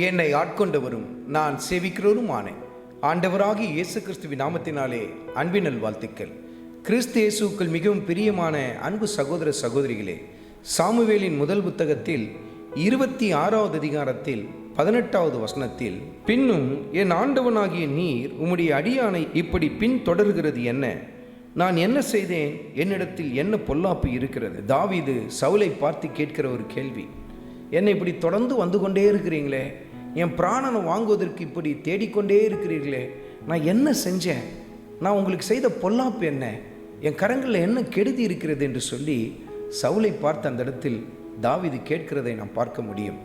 என்னை ஆட்கொண்டவரும் நான் சேவிக்கிறவருமானேன். ஆண்டவராகிய இயேசு கிறிஸ்துவின் நாமத்தினாலே அன்பின் நல்வாழ்த்துக்கள். கிறிஸ்து இயேசுவுக்குள் மிகவும் பிரியமான அன்பு சகோதர சகோதரிகளே, சாமுவேலின் முதல் புத்தகத்தில் 26வது அதிகாரத்தில் 18வது வசனத்தில், பின்னும் என் ஆண்டவனாகிய நீர் உம்முடைய அடியானை இப்படி பின் தொடர்கிறது என்ன? நான் என்ன செய்தேன்? என்னிடத்தில் என்ன பொல்லாப்பு இருக்கிறது? தாவீது சவுலை பார்த்து கேட்கிற ஒரு கேள்வி. என்னை இப்படி தொடர்ந்து வந்து கொண்டே இருக்கிறீங்களே, என் பிராணனை வாங்குவதற்கு இப்படி தேடிக்கொண்டே இருக்கிறீர்களே, நான் என்ன செஞ்சேன்? நான் உங்களுக்கு செய்த பொல்லாப்பு என்ன? என் கரங்களில் என்ன கெடுதி இருக்கிறது என்று சொல்லி சவுலை பார்த்து அந்த இடத்தில் தாவீது கேட்கிறதை நாம் பார்க்க முடியும்.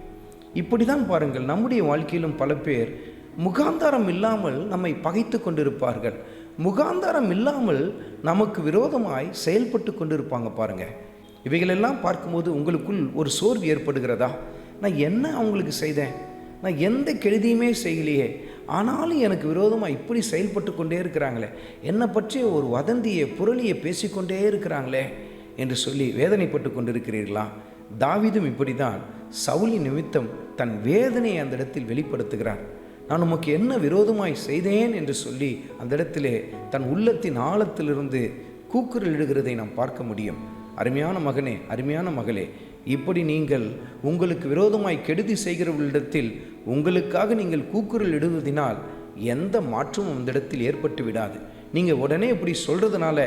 இப்படி தான் பாருங்கள், நம்முடைய வாழ்க்கையிலும் பல பேர் முகாந்தாரம் இல்லாமல் நம்மை பகைத்து கொண்டிருப்பார்கள். முகாந்தாரம் இல்லாமல் நமக்கு விரோதமாய் செயல்பட்டு கொண்டிருப்பாங்க. பாருங்கள், இவைகளெல்லாம் பார்க்கும்போது உங்களுக்குள் ஒரு சோர்வு ஏற்படுகிறதா? நான் என்ன அவங்களுக்கு செய்தேன்? நான் எந்த கெடுதியுமே செய்யலையே, ஆனாலும் எனக்கு விரோதமாக இப்படி செயல்பட்டு கொண்டே இருக்கிறாங்களே, என்னை பற்றிய ஒரு வதந்தியை புரளியை பேசிக்கொண்டே இருக்கிறாங்களே என்று சொல்லி வேதனைப்பட்டு கொண்டிருக்கிறீர்களா? தாவீதும் இப்படி தான் சவுலின் நிமித்தம் தன் வேதனையை அந்த இடத்தில் வெளிப்படுத்துகிறார். நான் உமக்கு என்ன விரோதமாய் செய்தேன் என்று சொல்லி அந்த இடத்திலே தன் உள்ளத்தின் ஆழத்திலிருந்து கூக்குரல் இடுகிறதை நாம் பார்க்க முடியும். அருமையான மகனே, அருமையான மகளே, இப்படி நீங்கள் உங்களுக்கு விரோதமாய் கெடுதி செய்கிறவர்களிடத்தில் உங்களுக்காக நீங்கள் கூக்குரல் இடுவதினால் எந்த மாற்றமும் அந்த இடத்தில் ஏற்பட்டு விடாது. நீங்கள் உடனே இப்படி சொல்கிறதுனால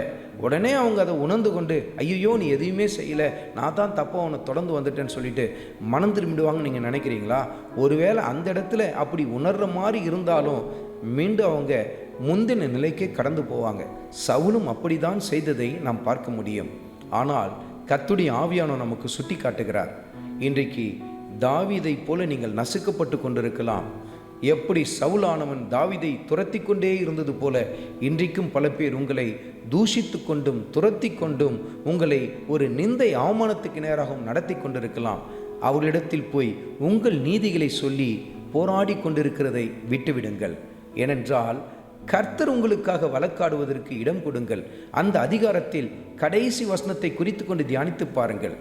உடனே அவங்க அதை உணர்ந்து கொண்டு, ஐயோ நீ எதையுமே செய்யலை, நான் தான் தப்பாக அவனை தொடர்ந்து வந்துட்டேன்னு சொல்லிட்டு மனம் திரும்பிடுவாங்கன்னு நீங்கள் நினைக்கிறீங்களா? ஒருவேளை அந்த இடத்துல அப்படி உணர்கிற மாதிரி இருந்தாலும் மீண்டும் அவங்க முந்தின நிலைக்கே கடந்து போவாங்க. சவுலும் அப்படி தான் செய்ததை நாம் பார்க்க முடியும். ஆனால் கர்த்தருடைய ஆவியானவர் நமக்கு சுட்டி காட்டுகிறார். இன்றைக்கு தாவீதை போல நீங்கள் நசுக்கப்பட்டு கொண்டிருக்கலாம். எப்படி சவுலானவன் தாவீதை துரத்தி கொண்டே இருந்தது போல இன்றைக்கும் பல பேர் உங்களை தூஷித்து கொண்டும் துரத்தி கொண்டும் உங்களை ஒரு நிந்தை அவமானத்துக்கு நேராகவும் நடத்தி கொண்டிருக்கலாம். அவர்களிடத்தில் போய் உங்கள் நீதிகளை சொல்லி போராடி கொண்டிருக்கிறதை விட்டுவிடுங்கள். ஏனென்றால் கர்த்தர் உங்களுக்காக வழக்காடுவதற்கு இடம் கொடுங்கள். அந்த அதிகாரத்தில் கடைசி வசனத்தை குறித்து கொண்டு தியானித்து பாருங்கள்.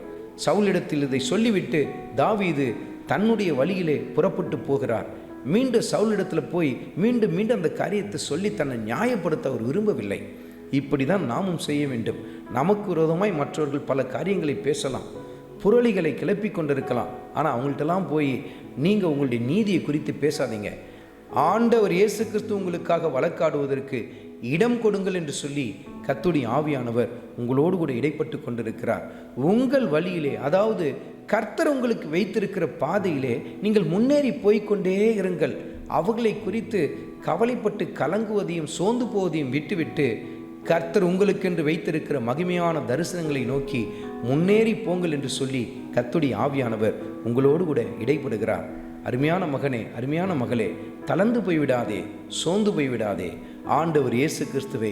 சவுலிடத்தில் இதை சொல்லிவிட்டு தாவீது தன்னுடைய வழியிலே புறப்பட்டு போகிறார். மீண்டும் சவுலிடத்தில் போய் மீண்டும் அந்த காரியத்தை சொல்லி தன்னை நியாயப்படுத்த அவர் விரும்பவில்லை. இப்படி தான் நாமும் செய்ய வேண்டும். நமக்கு விரோதமாய் மற்றவர்கள் பல காரியங்களை பேசலாம், புரளிகளை கிளப்பி கொண்டிருக்கலாம். ஆனால் அவங்கள்ட்டெல்லாம் போய் நீங்கள் உங்களுடைய நீதியை குறித்து பேசாதீங்க. ஆண்டவர் இயேசு கிறிஸ்து உங்களுக்காக வழக்காடுவதற்கு இடம் கொடுங்கள் என்று சொல்லி கர்த்தருடைய ஆவியானவர் உங்களோடு கூட இடைப்பட்டு கொண்டிருக்கிறார். உங்கள் வழியிலே, அதாவது கர்த்தர் உங்களுக்கு வைத்திருக்கிற பாதையிலே நீங்கள் முன்னேறி போய்கொண்டே இருங்கள். அவர்களை குறித்து கவலைப்பட்டு கலங்குவதையும் சோர்ந்து போவதையும் விட்டுவிட்டு கர்த்தர் உங்களுக்கென்று வைத்திருக்கிற மகிமையான தரிசனங்களை நோக்கி முன்னேறி போங்கள் என்று சொல்லி கர்த்தருடைய ஆவியானவர் உங்களோடு கூட இடைப்படுகிறார். அருமையான மகனே, அருமையான மகளே, தளர்ந்து போய்விடாதே, சோர்ந்து போய்விடாதே. ஆண்டவர் இயேசு கிறிஸ்துவை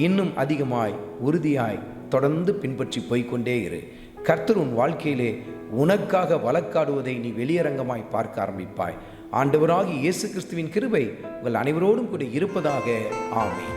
இன்னும் அதிகமாய் உறுதியாய் தொடர்ந்து பின்பற்றி போய்கொண்டே இரு. கர்த்தர் உன் வாழ்க்கையிலே உனக்காக வழக்காடுவதை நீ வெளியரங்கமாய் பார்க்க ஆரம்பிப்பாய். ஆண்டவராகிய இயேசு கிறிஸ்துவின் கிருபை உங்கள் அனைவரோடும் கூட இருப்பதாக. ஆமென்.